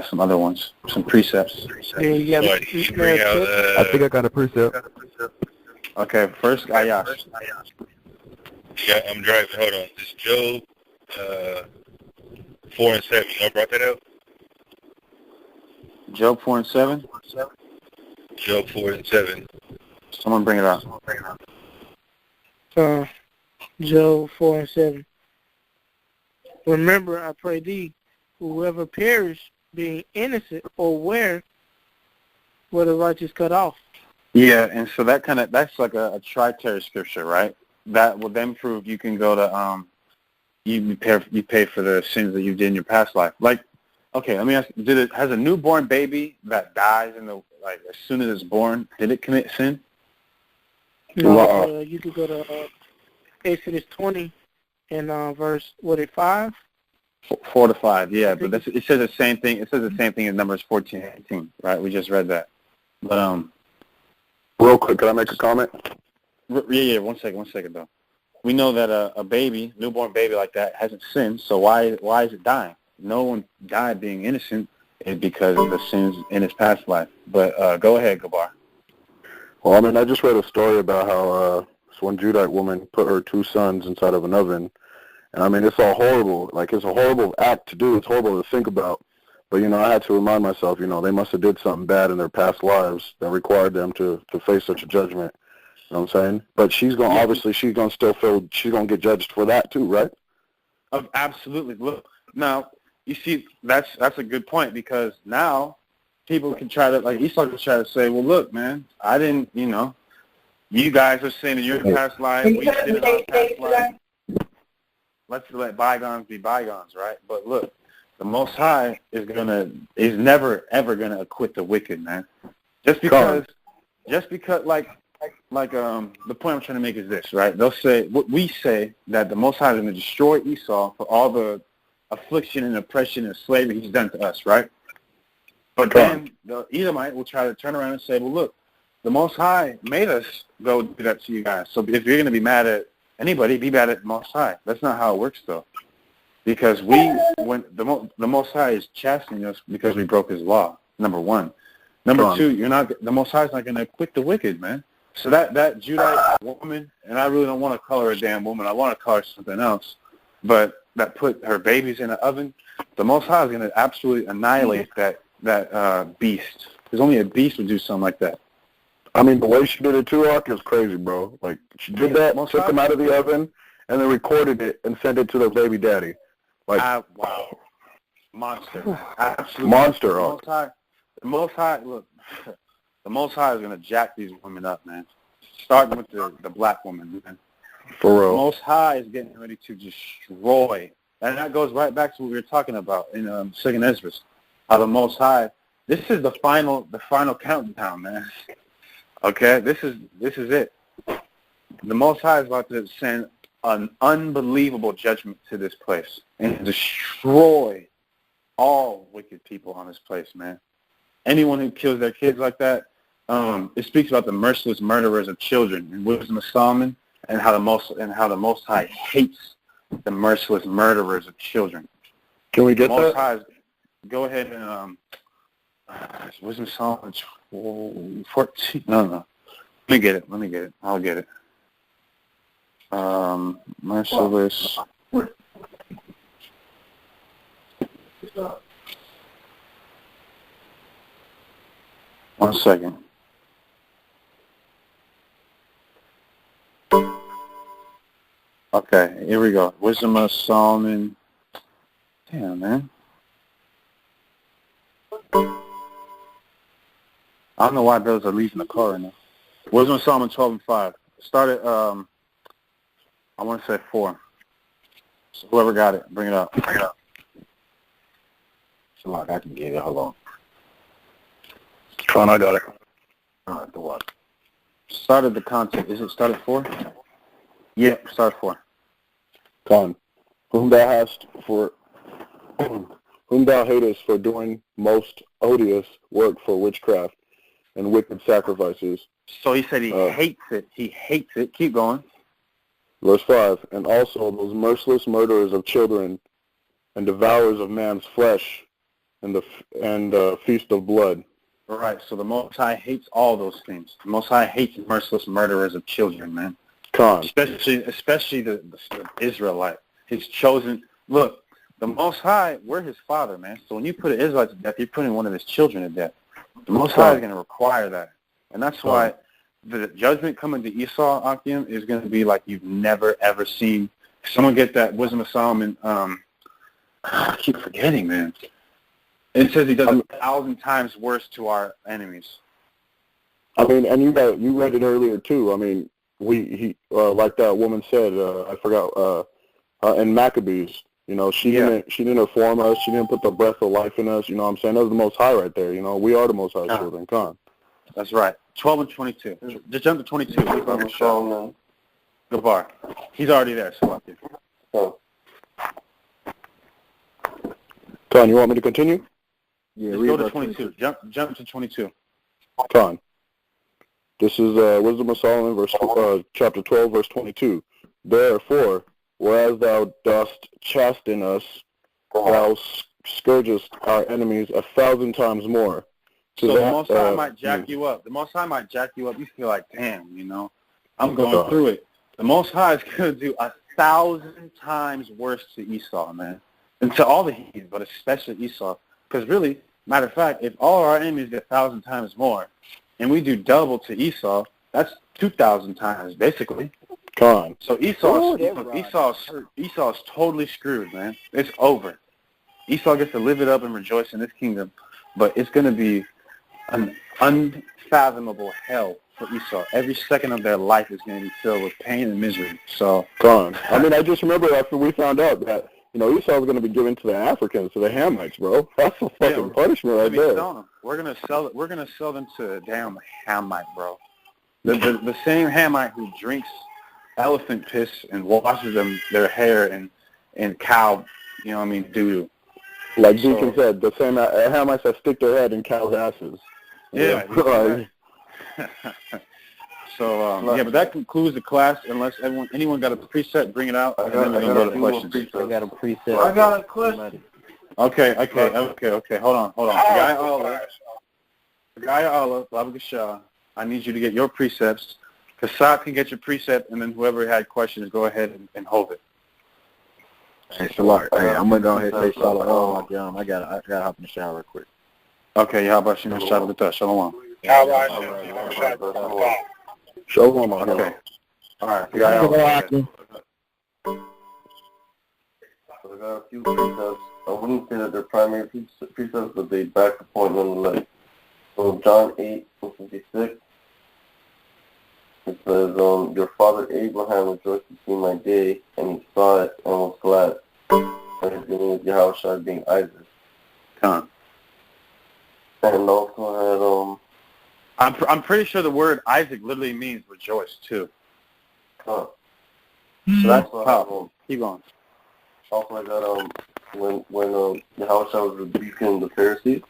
some other ones, some precepts. Yeah, you got But you bring out, I think I got a precept. Okay. First, Ayash. I'm driving. Hold on. It's Job 4 and 7. You brought that out? Job 4 and 7. Job 4 and 7. Someone bring it up. Job 4 and 7. Remember, I pray thee, whoever perish, being innocent, or where the righteous cut off. Yeah, and so that's like a tritary scripture, right? That will then prove you can go to you pay for the sins that you did in your past life. Like, okay, let me ask: has a newborn baby that dies as soon as it's born, did it commit sin? No, you could go to Exodus 20 and verse 5. 4 to 5, yeah, but it says the same thing. It says the same thing in Numbers 14 and 18, right? We just read that. But Real quick, can I make a comment? Yeah. 1 second though. We know that a newborn baby like that hasn't sinned. So why is it dying? No one died being innocent because of the sins in his past life. But go ahead, Gabar. Well, I mean, I just read a story about how this one Judite woman put her 2 sons inside of an oven. And I mean, it's all horrible. Like, it's a horrible act to do. It's horrible to think about. But, I had to remind myself, they must have did something bad in their past lives that required them to face such a judgment. You know what I'm saying? But she's going to still feel, she's going to get judged for that too, right? Absolutely. Look, now, you see, that's a good point, because now people can try to, like Esau can try to say, well, look, man, I didn't, you guys are saying in your past life, we did in our past life. Let's let bygones be bygones, right? But look, the Most High is never ever gonna acquit the wicked, man. Just because, like the point I'm trying to make is this, right? We say that the Most High is gonna destroy Esau for all the affliction and oppression and slavery he's done to us, right? But then the Edomite will try to turn around and say, well, look, the Most High made us go do that to you guys. So if you're gonna be mad at anybody, be mad at the Most High. That's not how it works, though. Because when the Most High is chastening us because we broke His law. Number one. Number two, the Most High is not going to acquit the wicked, man. So that Judite woman, and I really don't want to call her a damn woman. I want to call her something else. But that put her babies in an oven. The Most High is going to absolutely annihilate that beast. Because only a beast would do something like that. I mean, the way she did it too, Ark, is crazy, bro. Like, she did that, took them out of the oven, and then recorded it and sent it to their baby daddy. Like, wow. Monster. Absolute monster. The Most High, look, the Most High is going to jack these women up, man. Starting with the black woman, man. For real. The Most High is getting ready to destroy. And that goes right back to what we were talking about in 2nd Ezra. How the Most High, this is the final countdown, man. Okay, this is it. The Most High is about to send an unbelievable judgment to this place and destroy all wicked people on this place, man. Anyone who kills their kids like that, it speaks about the merciless murderers of children in Wisdom of Solomon, and how the Most High hates the merciless murderers of children. Can we get the Most that? High, go ahead and Wisdom of Solomon 14. No. Let me get it. I'll get it. Merciless. 1 second. Okay, here we go. Wisdom of Solomon. Damn, man. I don't know why those are leaving the car right now. Wisdom of Solomon 12 and 5. Start at, I want to say 4. So whoever got it, bring it up. So like I can get it. Hold on. Con, I got it. All right, the what? Start at the content. Is it start at 4? Yeah, start at 4. Con, whom thou hatest for doing most odious work for witchcraft and wicked sacrifices. So he said he hates it. He hates it. Keep going. Verse 5, and also those merciless murderers of children and devourers of man's flesh and the feast of blood. Right, so the Most High hates all those things. The Most High hates merciless murderers of children, man. Especially the Israelite, his chosen. Look, the Most High, we're his father, man. So when you put an Israelite to death, you're putting one of his children to death. The Most High is going to require that. And that's why the judgment coming to Esau, Akim, is going to be like you've never, ever seen. Someone get that Wisdom of Solomon. I keep forgetting, man. It says he does 1,000 times worse to our enemies. I mean, and you read it earlier, too. I mean, he like that woman said, I forgot, in Maccabees, you know, she didn't inform us. She didn't put the breath of life in us. You know what I'm saying? That was the Most High right there. You know, we are the Most High children. Khan. That's right. 12 and 22. Just jump to 22. Gabar. He's already there, so I'll Oh. Khan, you want me to continue? Yeah, Let's go to 22. Jump to 22. Khan. This is Wisdom of Solomon, chapter 12, verse 22. Therefore, whereas thou dost chasten us, thou scourgest our enemies 1,000 times more. So the Most High might jack you up. The Most High might jack you up. You feel like, damn, you know, I'm going through it. The Most High is going to do 1,000 times worse to Esau, man. And to all the heathens, but especially Esau. Because really, matter of fact, if all our enemies get 1,000 times more, and we do double to Esau, that's 2,000 times, basically. Khan. So Esau's totally screwed, man. It's over. Esau gets to live it up and rejoice in his kingdom, but it's going to be an unfathomable hell for Esau. Every second of their life is going to be filled with pain and misery. So, Khan. I mean, I just remember after we found out that, you know, Esau was going to be given to the Africans, to the Hamites, bro. That's a fucking punishment right there. We're going to sell them to a damn Hamite, bro. The same Hamite who drinks elephant piss and washes them their hair and cow, you know what I mean, doo-doo. Like Deacon said, the same Hamites that stick their head in cows' asses. Yeah. So, but that concludes the class. Unless anyone got a preset, bring it out, and then we're going to go to questions. I got a preset. I got a question. Okay. Hold on. The guy Allah, Baba Gashah, I need you to get your precepts. Kasab can get your precept, and then whoever had questions, go ahead and hold it. Hey, Salar. Hey, I'm going to go ahead and say shalom. I got to hop in the shower real quick. Okay, how about you? Shalom. Shalom. Okay. All right. The guy Allah. So I got a few precepts. I wouldn't say that they're primary precepts, but they back the point nonetheless. So John 8:56, it says, your father Abraham rejoiced to see my day, and he saw it and was glad. And his name is Yahushua being Isaac. Come. And also had I'm pretty sure the word Isaac literally means rejoice too. So that's powerful. Keep going. Also I got when Yahushua was rebuking the Pharisees,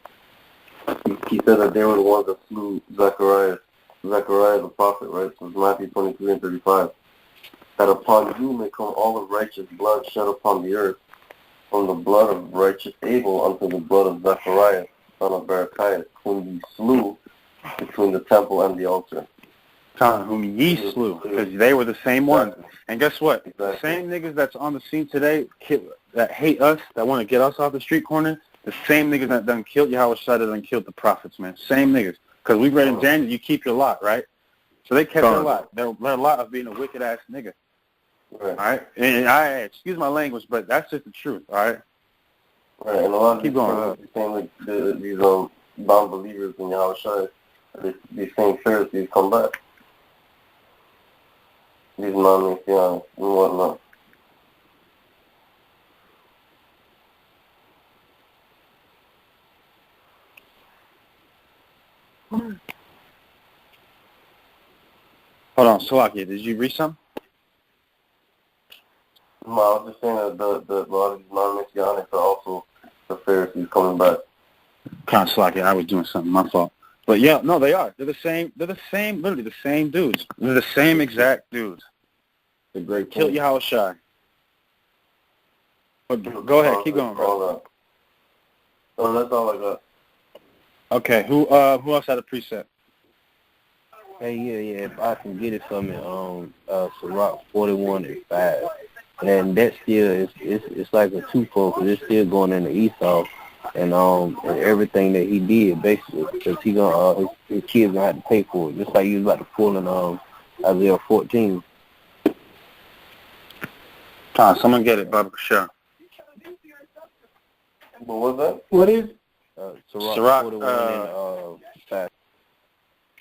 he said that they were the ones that slew Zechariah the prophet, right? So it's Matthew 23 and 35. That upon you may come all of righteous blood shed upon the earth, from the blood of righteous Abel unto the blood of Zechariah, son of Berechiah, whom ye slew between the temple and the altar. Whom ye slew, because they were the same ones. And guess what? Exactly. The same niggas that's on the scene today that hate us, that want to get us off the street corner, the same niggas that done killed Yahushua, that done killed the prophets, man. Same niggas. Because we read in Daniel, you keep your lot, right? So they kept their lot. Their lot of being a wicked-ass nigga. Right. All right? And excuse my language, but that's just the truth, all right? Right, and a lot of Keep going. These non-believers in Yahushua, these same Pharisees come back. These non-Messianics and whatnot. Hold on, Salakia, did you read something? No, I was just saying that a lot of these non-Messianics are also the Pharisees coming back. Kind of Salakia, I was doing something, my fault. But yeah, no, they are. They're the same, literally the same dudes. They're the same exact dudes. The great Killed point. Yahushua. But go ahead, keep going, bro. All that. Oh, that's all I got. Okay, who else had a preset? Hey, yeah. If I can get it from it, Sirach 41:5, and that still it's like a twofold because it's still going into Esau and everything that he did basically because he gonna his kids gonna have to pay for it, just like he was about to pull in Isaiah 14. Someone get it, Baba Sure. What was that? What is? Sirach 41:5.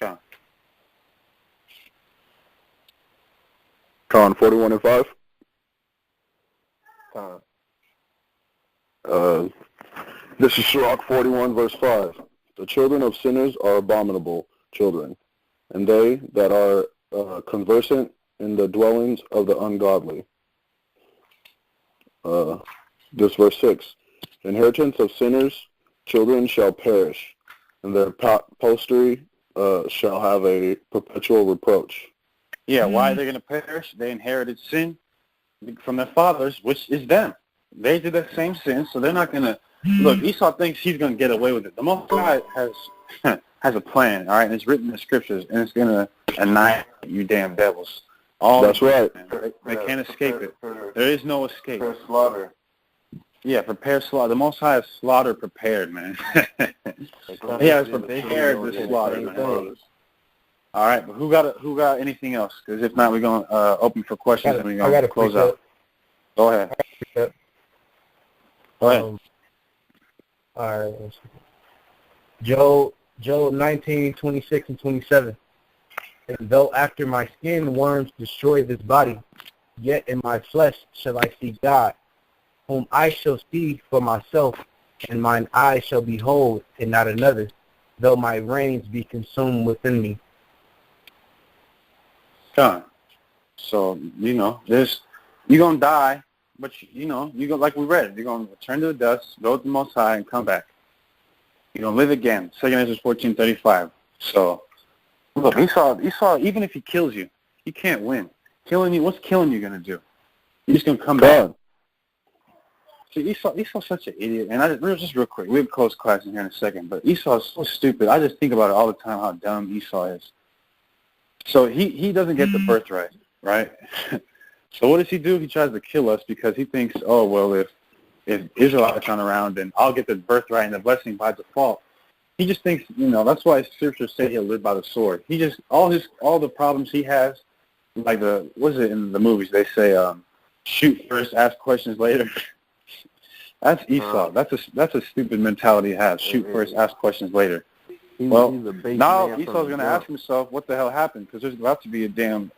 Okay. Con 41:5. This is Sirach 41, verse 5. The children of sinners are abominable children, and they that are conversant in the dwellings of the ungodly. This verse 6. The inheritance of sinners, children shall perish, and their posterity shall have a perpetual reproach. Yeah, why are they going to perish? They inherited sin from their fathers, which is them. They did the same sin, so they're not going to... Look, Esau thinks he's going to get away with it. The Most High has a plan, all right, and it's written in the scriptures, and it's going to annihilate you damn devils. That's right. They can't escape it. There is no escape. For slaughter. Yeah, prepare slaughter. The Most High has slaughter prepared, man. He has prepared the slaughter, man. All right, but who got anything else? Because if not, we're going to open for questions and we're going to close out. Go ahead. Go ahead. All right. Job 19:26 and 27. And though after my skin worms destroy this body, yet in my flesh shall I see God, whom I shall see for myself, and mine eyes shall behold, and not another, though my reins be consumed within me. Done. So, you're going to die, but, like we read, you're going to return to the dust, go with the Most High, and come back. You're going to live again. 2 Ezra 14:35. So, look, Esau, even if he kills you, he can't win. What's killing you going to do? You're just going to come back. See, Esau's such an idiot. And just real quick, we'll close class in here in a second, but Esau is so stupid. I just think about it all the time, how dumb Esau is. So he doesn't get the birthright, right? So what does he do? He tries to kill us because he thinks, oh, well, if Israelites aren't around, then I'll get the birthright and the blessing by default. He just thinks, that's why scriptures say he'll live by the sword. He just, all the problems he has, like what is it in the movies? They say, shoot first, ask questions later. That's Esau. That's a stupid mentality to have. Shoot first, ask questions later. Well, now Esau's going to ask himself what the hell happened, because there's about to be a damn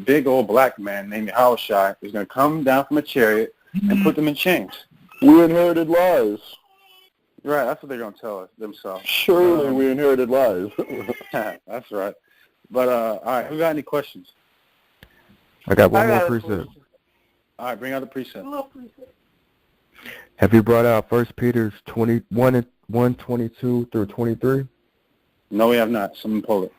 big old black man named Yahushua who's going to come down from a chariot and put them in chains. We inherited lies. Right, that's what they're going to tell us themselves. Surely we inherited lies. That's right. But, all right, who got any questions? I got one more precept. All right, bring out the precept. Have you brought out 1 Peter 1:22 through 23? No, we have not. Someone pull it.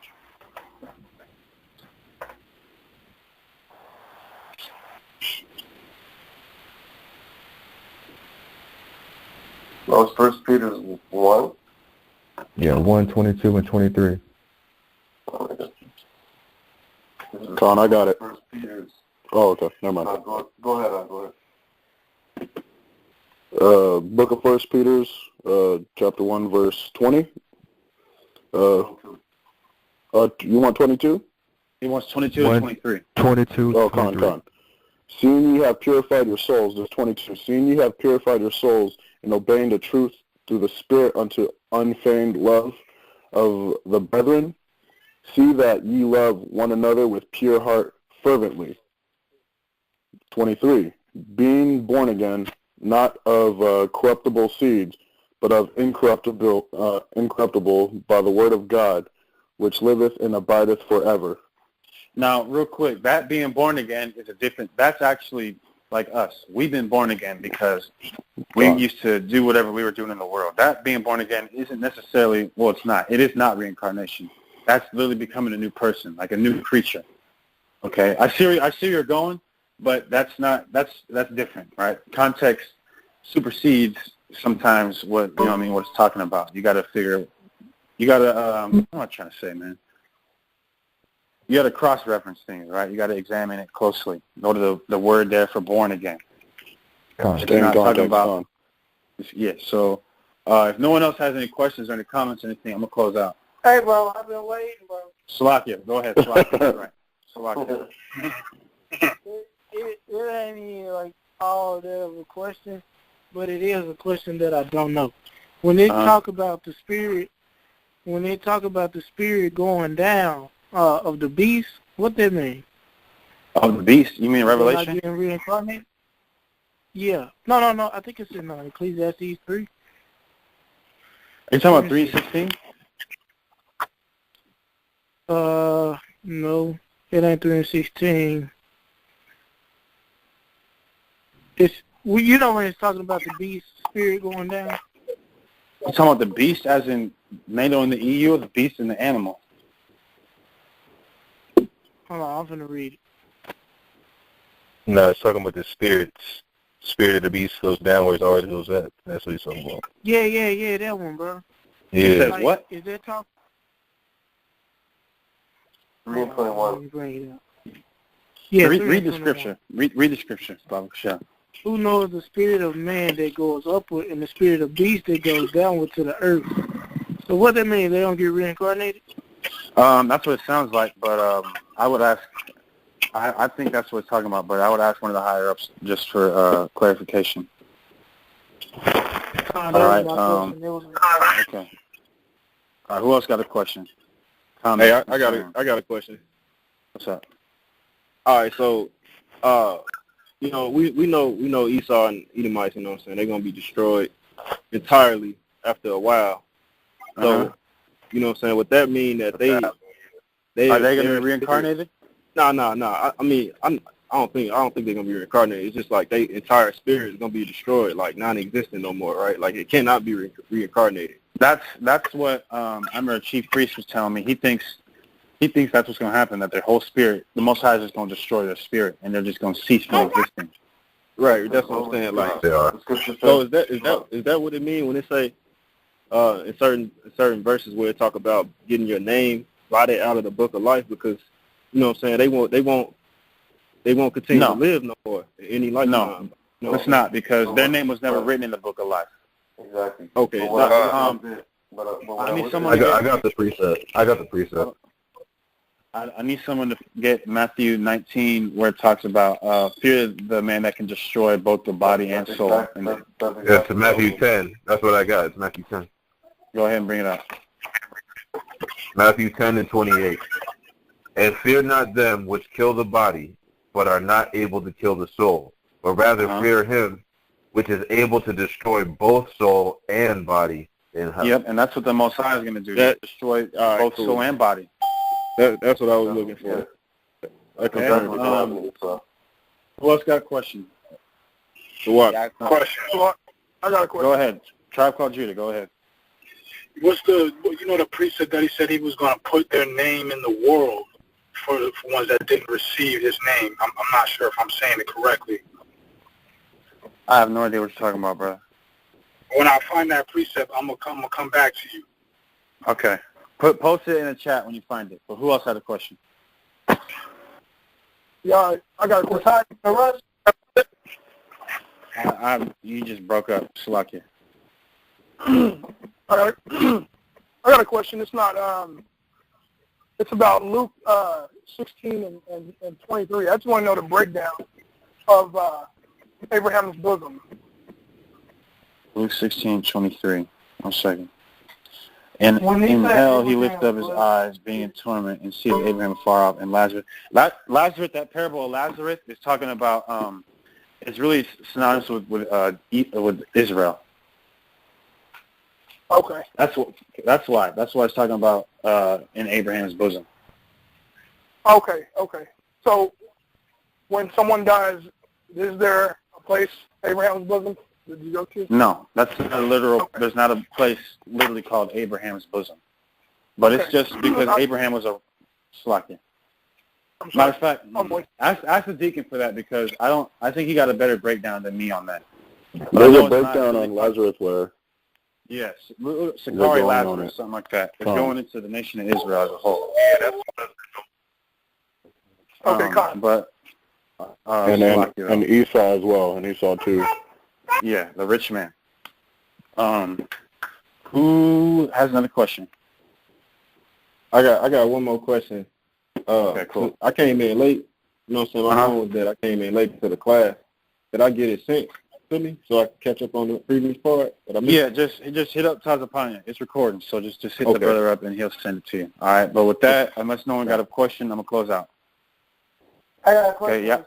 That was 1 Peter 1? Yeah, 1:22 and 23. Con, I got it. 1 Peter. Oh, okay. Never mind. Go ahead. Go ahead. Book of 1 Peter, chapter 1, verse 20. You want 22? He wants 22 and 23. 22. Oh, con. Seeing ye have purified your souls, there's 22. Seeing ye have purified your souls in obeying the truth through the Spirit unto unfeigned love of the brethren, see that ye love one another with pure heart fervently. 23. Being born again, not of corruptible seeds, but of incorruptible by the word of God, which liveth and abideth forever. Now, real quick, that being born again is that's actually like us. We've been born again because we used to do whatever we were doing in the world. That being born again isn't necessarily, well, it's not. It is not reincarnation. That's literally becoming a new person, like a new creature. Okay? I see where you're going, but that's different, right? Context supersedes sometimes what what it's talking about. You got to figure. You got to. What am I trying to say, man? You got to cross-reference things, right? You got to examine it closely. Go to the word there for born again. Stay in context, Con. Yeah. So, if no one else has any questions or any comments or anything, I'm gonna close out. Hey, bro, I've been waiting, bro. Salakia, go ahead. Salakia. Right. Salakia. It ain't even like all that of a question, but it is a question that I don't know. When they talk about the spirit, going down of the beast, what that mean? Oh, the beast? You mean Revelation? Like getting reincarnated? Yeah. No. I think it's in Ecclesiastes 3. Are you talking about 3:16? No, it ain't 3:16. It's when it's talking about the beast spirit going down. You talking about the beast as in NATO in the EU, or the beast in the animal? Hold on, I'm finna read it. No, it's talking about the spirits. Spirit of the beast goes downwards, always goes up. That's what he's talking about. Yeah, that one, bro. Yeah. It says what? Is that talk? 3:21. Let me bring it up. Yeah, read the scripture. Read the scripture, Baba Shah. Who knows the spirit of man that goes upward and the spirit of beast that goes downward to the earth? So what that mean? They don't get reincarnated? That's what it sounds like, but I would ask. I think that's what it's talking about, but I would ask one of the higher ups just for clarification. All right. Okay. All right. Who else got a question? Comment, Hey, I got a question. What's up? All right, so we know Esau and Edomites, you know what I'm saying, they're gonna be destroyed entirely after a while. So, you know what I'm saying, would that mean that they are they gonna be reincarnated? No. I mean, I don't think they're gonna be reincarnated. It's just like their entire spirit is gonna be destroyed, like non-existent no more, right? Like it cannot be reincarnated. That's what I remember Chief Priest was telling me. He thinks that's what's going to happen, that their whole spirit, the Most High is just going to destroy their spirit, and they're just going to cease from existing. Right, that's what I'm saying. Like, They are. so is that what it means when it say in certain verses where it talk about getting your name blotted out of the book of life, because you know what I'm saying, they won't continue to live no more in any life. No, it's not, because their name was never written in the book of life. Exactly. Okay. I need someone. I got the precept. I need someone to get Matthew 19, where it talks about fear the man that can destroy both the body and soul. It's Matthew 10. That's what I got. It's Matthew 10. Go ahead and bring it up. Matthew 10 and 28. And fear not them which kill the body, but are not able to kill the soul, but rather fear him which is able to destroy both soul and body in hell. Yep, and that's what the Most High is going to do. Destroy both soul and body. That's what I was looking for. Okay. Who else got a question? So what? I got a question. Go ahead. Tribe called Judah. Go ahead. What's the precept that he said he was going to put their name in the world for ones that didn't receive his name? I'm not sure if I'm saying it correctly. I have no idea what you're talking about, brother. When I find that precept, I'm gonna come back to you. Okay. Post it in the chat when you find it. But who else had a question? Yeah, I got a question. You just broke up, Salakia. I got a question. It's not. It's about Luke 16 and 23. I just want to know the breakdown of Abraham's bosom. Luke 16:23. 1 second. And in hell he lifted up his eyes, being in torment, and seeth Abraham far off, and Lazarus. Lazarus, that parable of Lazarus is talking about. It's really synonymous with Israel. Okay. That's why it's talking about in Abraham's bosom. Okay. So when someone dies, is there a place, Abraham's bosom, did you go to? No, that's not a literal. Okay. There's not a place literally called Abraham's bosom, but it's just because Abraham was a Slakia. I'm Matter sorry. of fact, ask the deacon for that because I think he got a better breakdown than me on that. But I There's know a it's not breakdown really on Lazarus where yes, going Sakari on Lazarus, it. something like that. It's Con. going into the nation of Israel as a whole. Yeah, that's Okay, Con. But and Esau as well, and Esau too. yeah, the rich man. Who has another question? I got one more question. Okay, cool. I came in late. You know what I'm saying? My phone was dead. I came in late to the class. Did I get it sent to me so I can catch up on the previous part? Yeah, just hit up Tazapanya. It's recording, so just hit Okay. the brother up and he'll send it to you. All right, but with that, unless no one got a question, I'm gonna close out. I got a question. Okay, yeah.